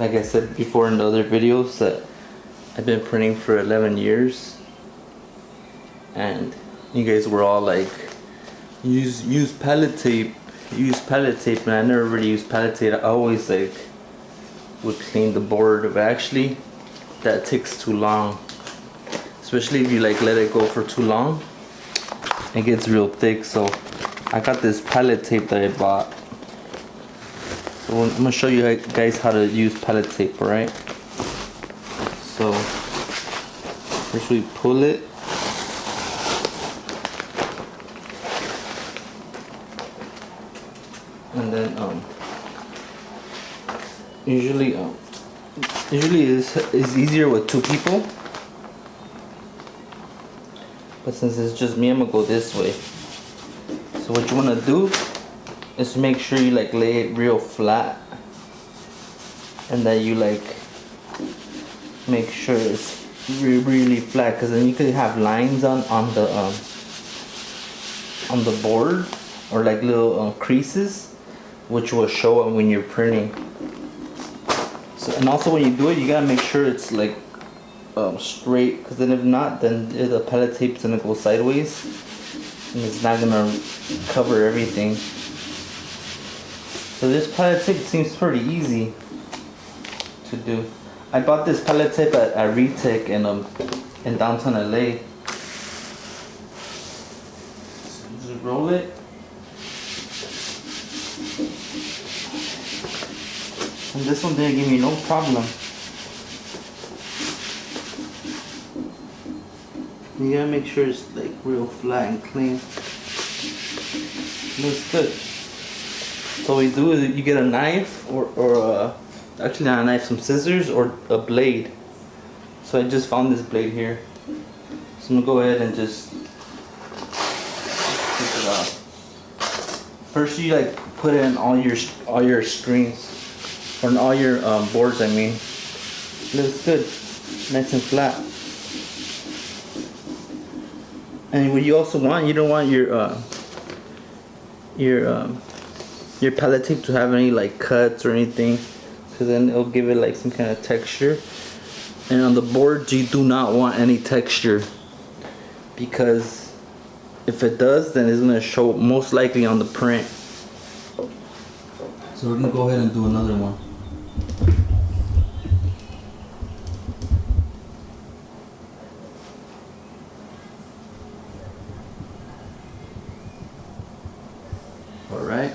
like I said before in the other videos, that I've been printing for 11 years, and you guys were all like, use pallet tape, and I never really used pallet tape. I always like would clean the board, but actually that takes too long, especially if you like let it go for too long. It gets real thick. So I got this pallet tape that I bought. So I'm gonna show you guys how to use pallet tape. Alright, so first we pull it, and then usually it's easier with two people, but since it's just me, I'm gonna go this way. So what you want to do is make sure you like lay it real flat, and that you like make sure it's really flat, because then you could have lines on the board, or like little creases, which will show up when you're printing. So, and also when you do it, you gotta make sure it's like straight, because then if not, then the pallet tape's gonna go sideways and it's not gonna cover everything. So this pallet tape seems pretty easy to do. I bought this pallet tape at Retech in downtown LA. So just roll it. And this one didn't give me no problem. You gotta make sure it's like real flat and clean. Looks good. So what you do is you get a knife, or actually not a knife, some scissors or a blade. So I just found this blade here. So I'm gonna go ahead and just take it off. First you like put it in all your screens. On all your boards, I mean. Looks good, nice and flat. And what you also want, you don't want your pallet tape to have any like cuts or anything, because then it'll give it like some kind of texture. And on the boards, you do not want any texture, because if it does, then it's gonna show most likely on the print. So we're gonna go ahead and do another one. Alright.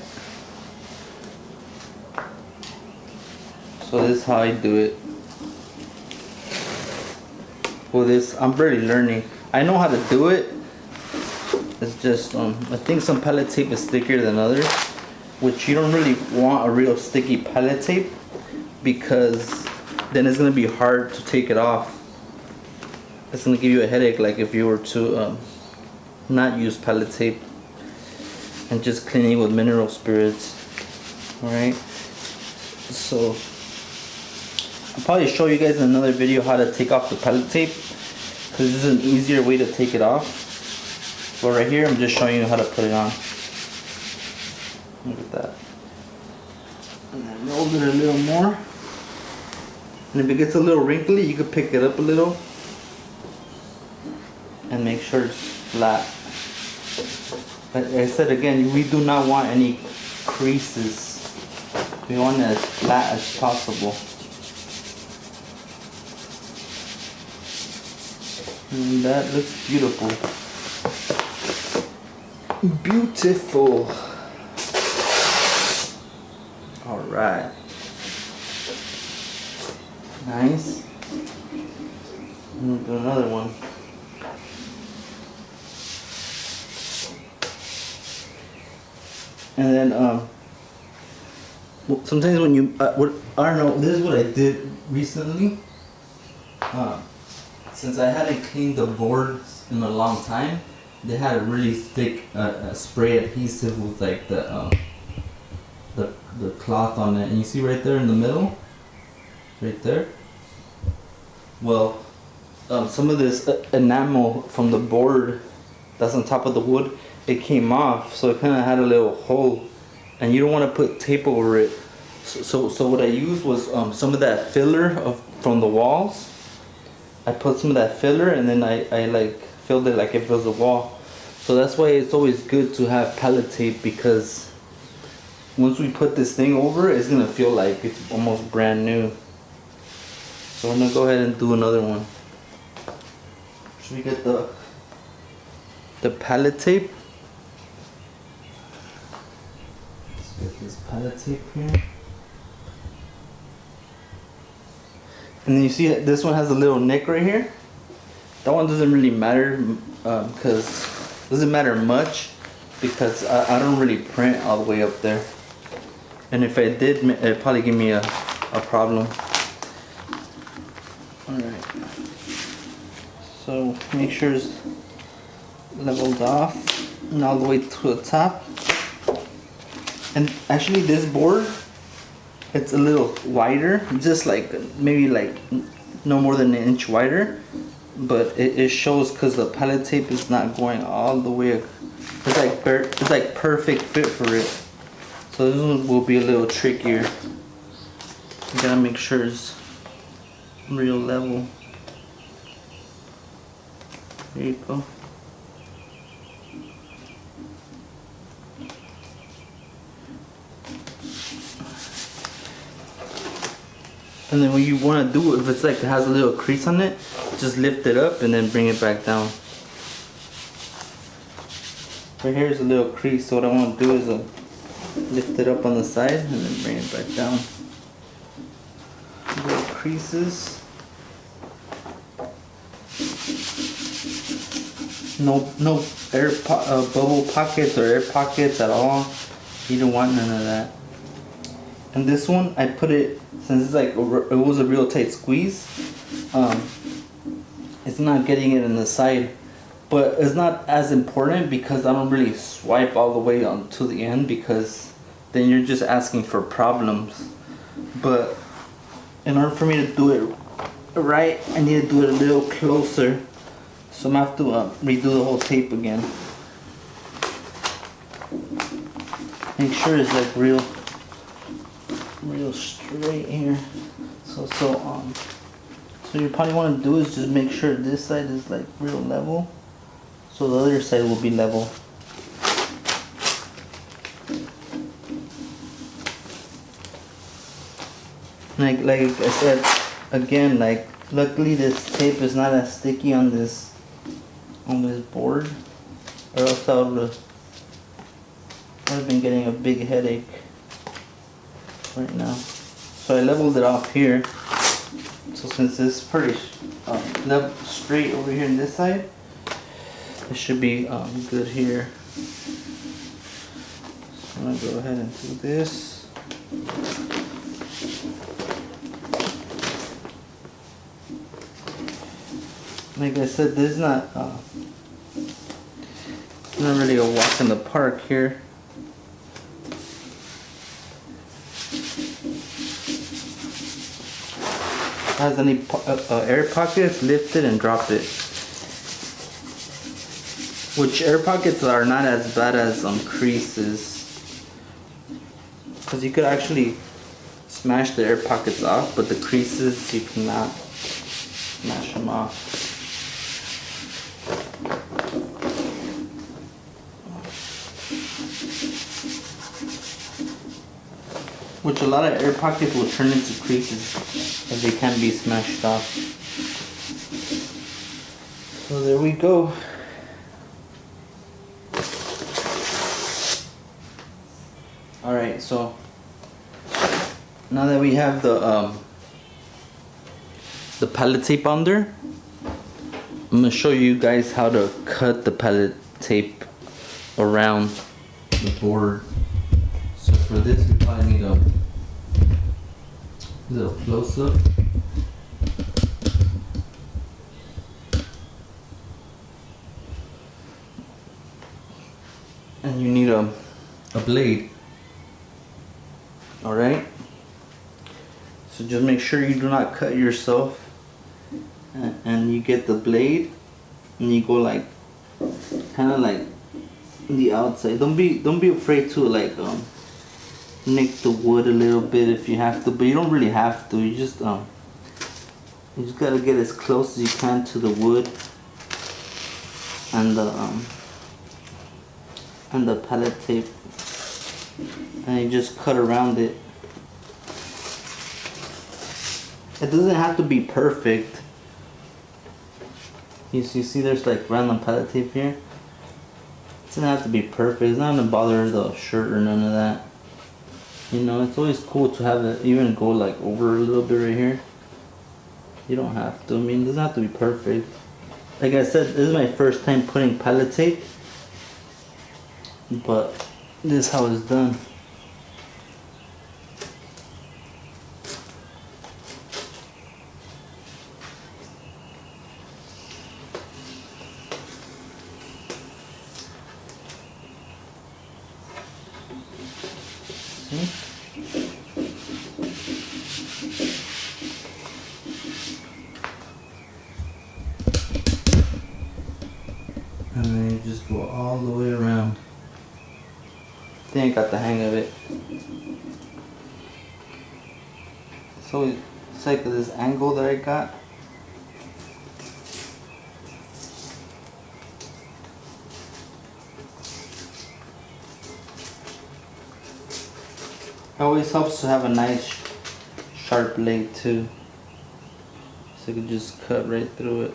So this is how I do it. For this, I'm barely learning. I know how to do it. It's just I think some pallet tape is thicker than others, which you don't really want a real sticky pallet tape, because then it's gonna be hard to take it off. It's gonna give you a headache, like if you were to not use pallet tape and just clean it with mineral spirits. Alright, so I'll probably show you guys in another video how to take off the pallet tape, because this is an easier way to take it off. But right here, I'm just showing you how to put it on. Look at that. And then roll it a little more. And if it gets a little wrinkly, you can pick it up a little and make sure it's flat. Like I said again, we do not want any creases. We want it as flat as possible. And that looks beautiful. Beautiful. Alright. Nice. We'll do another one. And then sometimes when you I don't know, this is what I did recently. Since I hadn't cleaned the boards in a long time, they had a really thick spray adhesive with like the cloth on it, and you see right there in the middle, right there. Well, some of this enamel from the board that's on top of the wood, it came off, so it kind of had a little hole, and you don't want to put tape over it So what I used was some of that filler from the walls. I put some of that filler and then I like filled it like if it was a wall. So that's why it's always good to have pallet tape, because once we put this thing over, it's gonna feel like it's almost brand new. So I'm gonna go ahead and do another one. Should we get the pallet tape? Let's get this pallet tape here. And then you see this one has a little nick right here. That one doesn't really matter because doesn't matter much, because I don't really print all the way up there. And if I did, it'd probably give me a problem. Alright. So make sure it's leveled off and all the way to the top. And actually this board, it's a little wider, just like maybe like no more than an inch wider, but it shows because the pallet tape is not going all the way. It's like perfect fit for it. So this one will be a little trickier. You gotta make sure it's real level. There you go. And then when you want to do it, if it's like it has a little crease on it, just lift it up and then bring it back down. Right here is a little crease, so what I want to do is lift it up on the side and then bring it back down. Little creases. No bubble pockets or air pockets at all. You don't want none of that. And this one, I put it, since it's like it was a real tight squeeze, it's not getting it in the side, but it's not as important because I don't really swipe all the way on to the end, because then you're just asking for problems. But in order for me to do it right, I need to do it a little closer, so I'm gonna have to redo the whole tape again. Make sure it's like real straight here. So you probably want to do is just make sure this side is like real level, so the other side will be level. Like I said again, like luckily this tape is not as sticky on this board, or else I would have been getting a big headache right now. So I leveled it off here. So since it's pretty level straight over here on this side, it should be good here. So I'm gonna go ahead and do this. Like I said, this is not really a walk in the park here. Has any air pockets, lift it and drop it. Which air pockets are not as bad as creases, because you could actually smash the air pockets off, but the creases you cannot smash them off. Which a lot of air pockets will turn into creases if they can't be smashed off. So there we go. Alright, so now that we have the pallet tape on there, I'm gonna show you guys how to cut the pallet tape around the board. So for this, we probably need a little close up. And you need a blade. Alright? So just make sure you do not cut yourself. And you get the blade and you go like kinda like the outside. Don't be afraid to like nick the wood a little bit if you have to, but you don't really have to. You just gotta get as close as you can to the wood and the pallet tape, and you just cut around it. It doesn't have to be perfect. You see there's like random pallet tape here. It doesn't have to be perfect. It's not gonna bother the shirt or none of that. You know, it's always cool to have it even go like over a little bit right here. You don't have to. I mean, it doesn't have to be perfect. Like I said, this is my first time putting pallet tape, but this is how it's done. See? And then you just go all the way around. I think I got the hang of it. So it's like this angle that I got. It always helps to have a nice sharp blade too, so you can just cut right through it.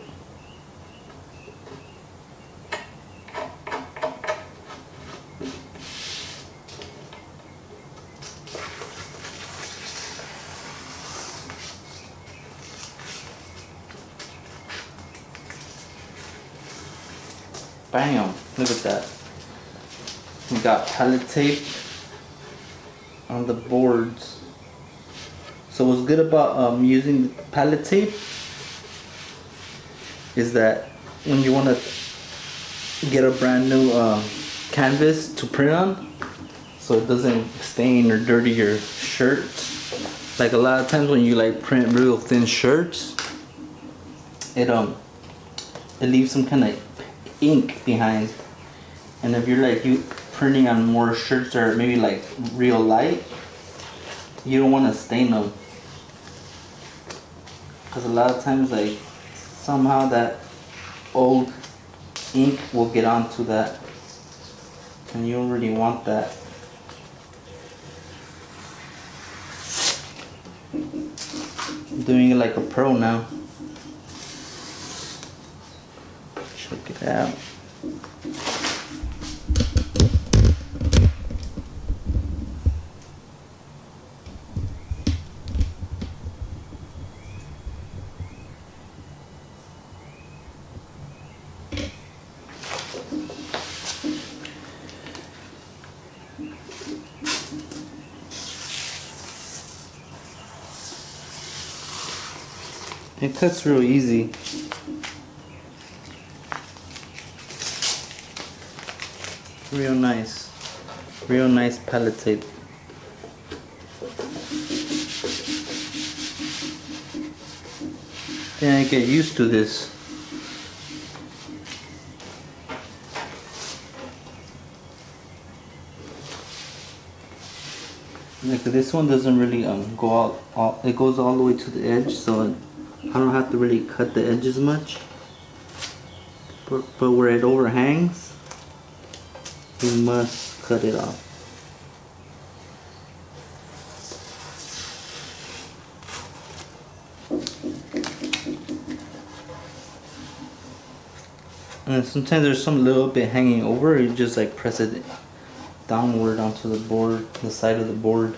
Bam! Look at that. We got pallet tape on the boards. So what's good about using pallet tape is that when you want to get a brand new canvas to print on, so it doesn't stain or dirty your shirts. Like a lot of times when you like print real thin shirts, it leaves some kind of ink behind, and if you're like printing on more shirts that are maybe like real light, you don't want to stain them, because a lot of times like somehow that old ink will get onto that, and you don't really want that. I'm doing it like a pro now. Check it out. It cuts real easy. Real nice pallet tape. Then I get used to this. Like this one doesn't really go out, it goes all the way to the edge, so I don't have to really cut the edges much. But where it overhangs, you must cut it off. And sometimes there's some little bit hanging over, you just like press it downward onto the board, the side of the board.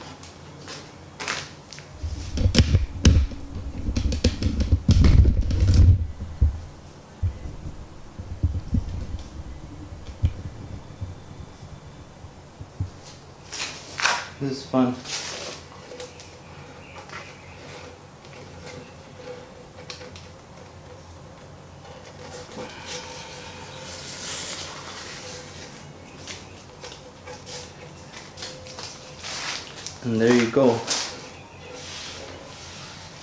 This is fun. And there you go.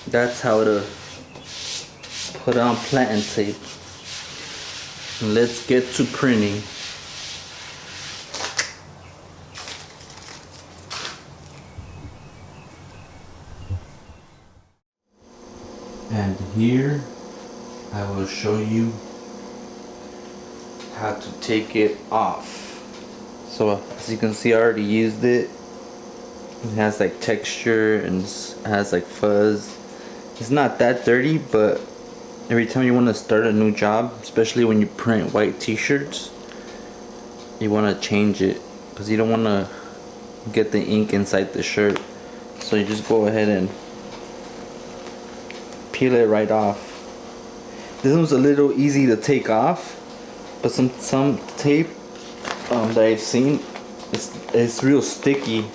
That's how to put on platen tape. And let's get to printing. And here I will show you how to take it off. So as you can see, I already used it. It has like texture and it has like fuzz. It's not that dirty, but every time you want to start a new job, especially when you print white t-shirts, you want to change it because you don't want to get the ink inside the shirt. So you just go ahead and peel it right off. This one's a little easy to take off, but some tape that I've seen, it's real sticky.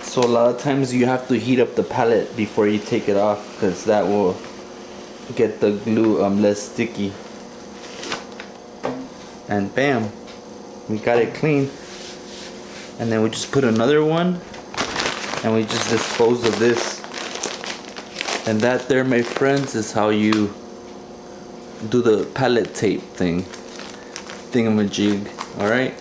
So a lot of times you have to heat up the pallet before you take it off, because that will get the glue less sticky. And bam, we got it clean. And then we just put another one and we just dispose of this. And that there, my friends, is how you do the pallet tape thingamajig. Alright?